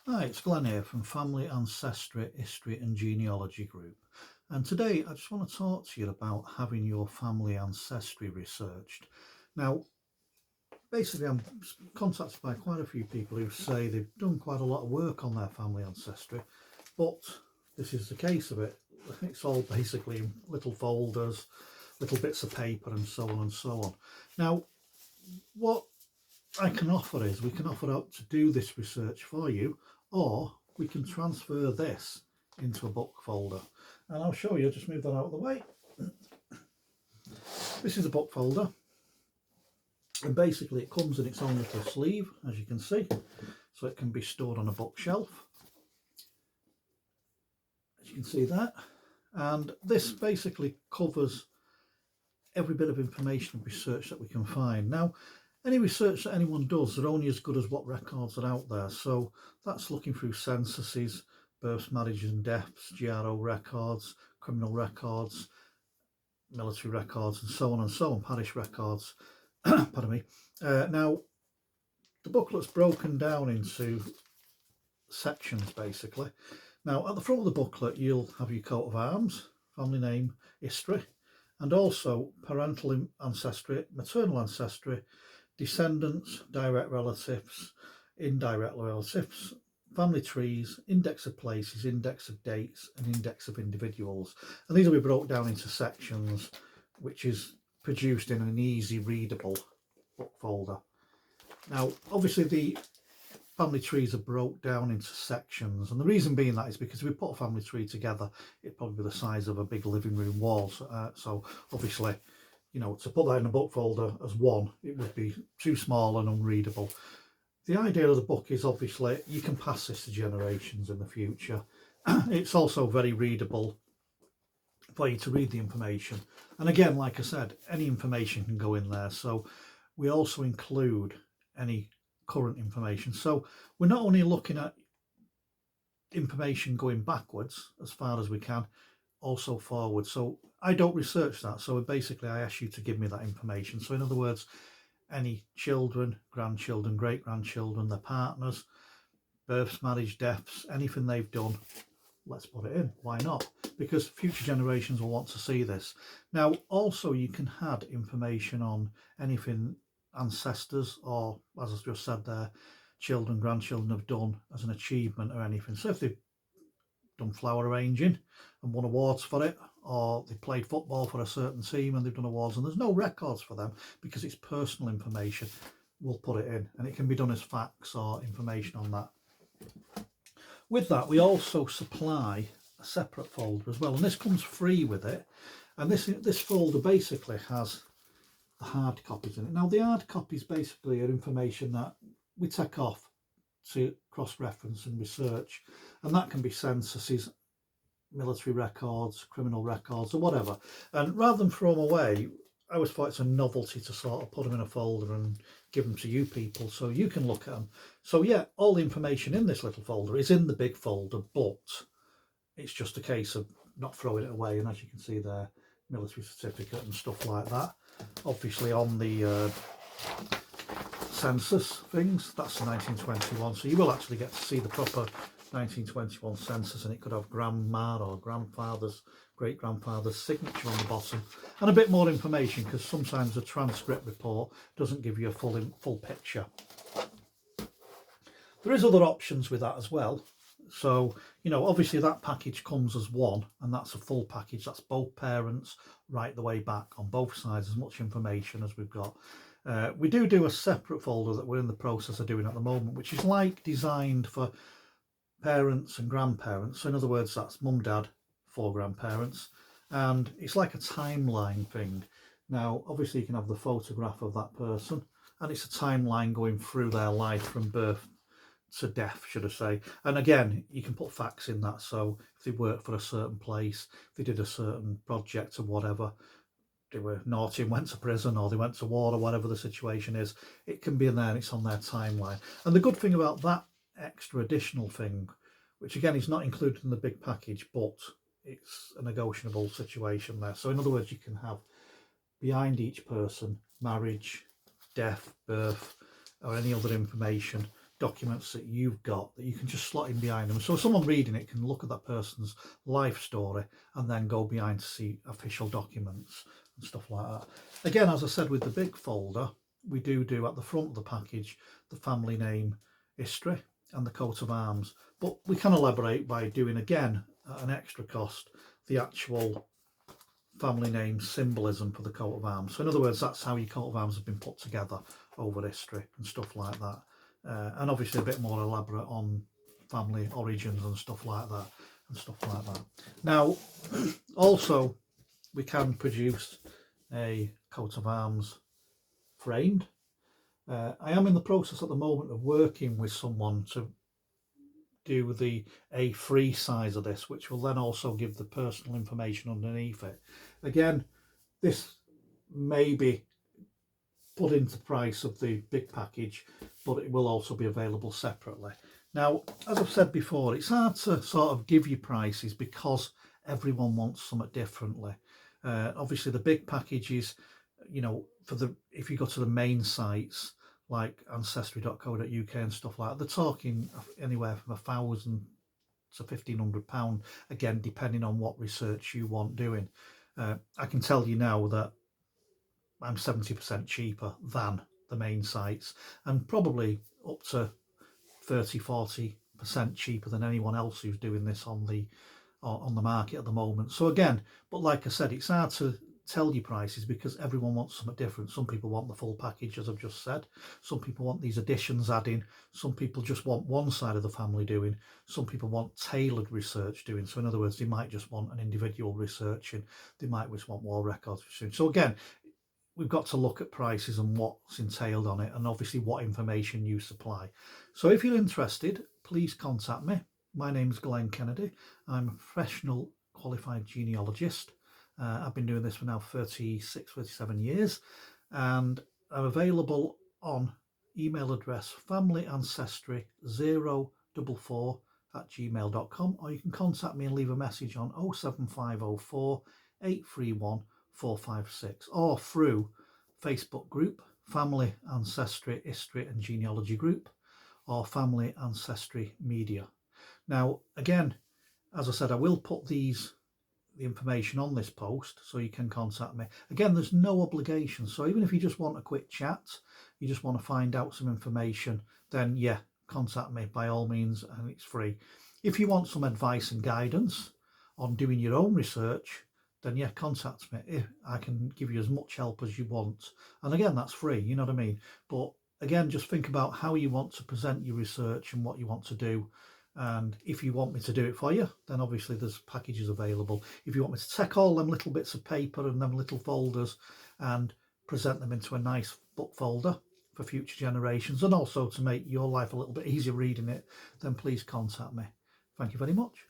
Hi, it's Glenn here from Family Ancestry, History and Genealogy Group. And today I just want to talk to you about having your family ancestry researched. Now, basically I'm contacted by quite a few people who say they've done quite a lot of work on their family ancestry, but this is the case of it. It's all basically in little folders, little bits of paper and so on and so on. Now, what I can offer is we can offer out to do this research for you, or we can transfer this into a book folder, and I'll show you. Just move that out of the way. This is a book folder, and basically it comes in its own little sleeve, as you can see, so it can be stored on a bookshelf, as you can see that. And this basically covers every bit of information and research that we can find. Now, any research that anyone does, they're only as good as what records are out there. So that's looking through censuses, births, marriages and deaths, GRO records, criminal records, military records, and so on, parish records. Pardon me. Now, the booklet's broken down into sections, basically. Now, at the front of the booklet, you'll have your coat of arms, family name, history, and also parental ancestry, maternal ancestry, descendants, direct relatives, indirect relatives, family trees, index of places, index of dates, and index of individuals. And these will be broken down into sections, which is produced in an easy readable book folder. Now, obviously the family trees are broke down into sections, and the reason being that is because if we put a family tree together, it'd probably be the size of a big living room wall. So obviously, you know, to put that in a book folder as one, it would be too small and unreadable. The idea of the book is obviously you can pass this to generations in the future. It's also very readable for you to read the information. And again, like I said, any information can go in there. So we also include any current information. So we're not only looking at information going backwards as far as we can, also forward. So I don't research that. So basically I ask you to give me that information. So in other words, any children, grandchildren, great-grandchildren, their partners, births, marriage, deaths, anything they've done, let's put it in. Why not? Because future generations will want to see this. Now, also you can add information on anything ancestors, or as I just said there, children, grandchildren have done as an achievement or anything. So if they've done flower arranging and won awards for it, or they played football for a certain team and they've done awards and there's no records for them because it's personal information, we'll put it in, and it can be done as facts or information on that. With that, we also supply a separate folder as well, and this comes free with it. And this folder basically has the hard copies in it. Now, the hard copies basically are information that we take off to cross-reference and research, and that can be censuses, military records, criminal records, or whatever. And rather than throw them away, I always thought it's a novelty to sort of put them in a folder and give them to you people so you can look at them. So yeah, all the information in this little folder is in the big folder, but it's just a case of not throwing it away. And as you can see there, military certificate and stuff like that. Obviously on the census things, that's 1921, so you will actually get to see the proper 1921 census, and it could have grandma or grandfather's, great grandfather's signature on the bottom, and a bit more information, because sometimes a transcript report doesn't give you a full picture. There is other options with that as well. So, you know, obviously that package comes as one, and that's a full package. That's both parents right the way back on both sides, as much information as we've got. We do a separate folder that we're in the process of doing at the moment, which is like designed for parents and grandparents. So in other words, that's mum, dad, 4 grandparents, and it's like a timeline thing. Now, obviously you can have the photograph of that person, and it's a timeline going through their life from birth to death, should I say. And again, you can put facts in that. So if they worked for a certain place, if they did a certain project or whatever, they were naughty and went to prison, or they went to war, or whatever the situation is, it can be in there and it's on their timeline. And the good thing about that extra additional thing, which again is not included in the big package, but it's a negotiable situation there. So in other words, you can have behind each person marriage, death, birth, or any other information documents that you've got that you can just slot in behind them. So someone reading it can look at that person's life story and then go behind to see official documents and stuff like that. Again, as I said, with the big folder, we do at the front of the package the family name, history and the coat of arms, but we can elaborate by doing, again at an extra cost, the actual family name symbolism for the coat of arms. So in other words, that's how your coat of arms have been put together over history and stuff like that. And obviously a bit more elaborate on family origins and stuff like that. Now, also we can produce a coat of arms framed. I am in the process at the moment of working with someone to do the A3 size of this, which will then also give the personal information underneath it. Again, this may be put into the price of the big package, but it will also be available separately. Now, as I've said before, it's hard to sort of give you prices because everyone wants something differently. Obviously the big packages, you know, if you go to the main sites like ancestry.co.uk and stuff like that, they're talking anywhere from £1,000 to £1,500, again depending on what research you want doing. I can tell you now that I'm 70% cheaper than the main sites, and probably up to 30-40% cheaper than anyone else who's doing this on the market at the moment. So again, but like I said, it's hard to tell you prices because everyone wants something different. Some people want the full package, as I've just said. Some people want these additions adding. Some people just want one side of the family doing. Some people want tailored research doing. So in other words, they might just want an individual research, and they might just want war records research. So again, we've got to look at prices and what's entailed on it, and obviously what information you supply. So if you're interested, please contact me. My name's Glenn Kennedy. I'm a professional qualified genealogist. I've been doing this for now 37 years, and I'm available on email address familyancestry044@gmail.com, or you can contact me and leave a message on 07504 831 456, or through Facebook group Family Ancestry History and Genealogy Group, or Family Ancestry Media. Now again, as I said, I will put the information on this post so you can contact me. Again, there's no obligation, so even if you just want a quick chat, you just want to find out some information, then yeah, contact me by all means, and it's free. If you want some advice and guidance on doing your own research, then yeah, contact me. I can give you as much help as you want, and again, that's free, you know what I mean? But again, just think about how you want to present your research and what you want to do. And if you want me to do it for you, then obviously there's packages available. If you want me to take all them little bits of paper and them little folders and present them into a nice book folder for future generations, and also to make your life a little bit easier reading it, then please contact me. Thank you very much.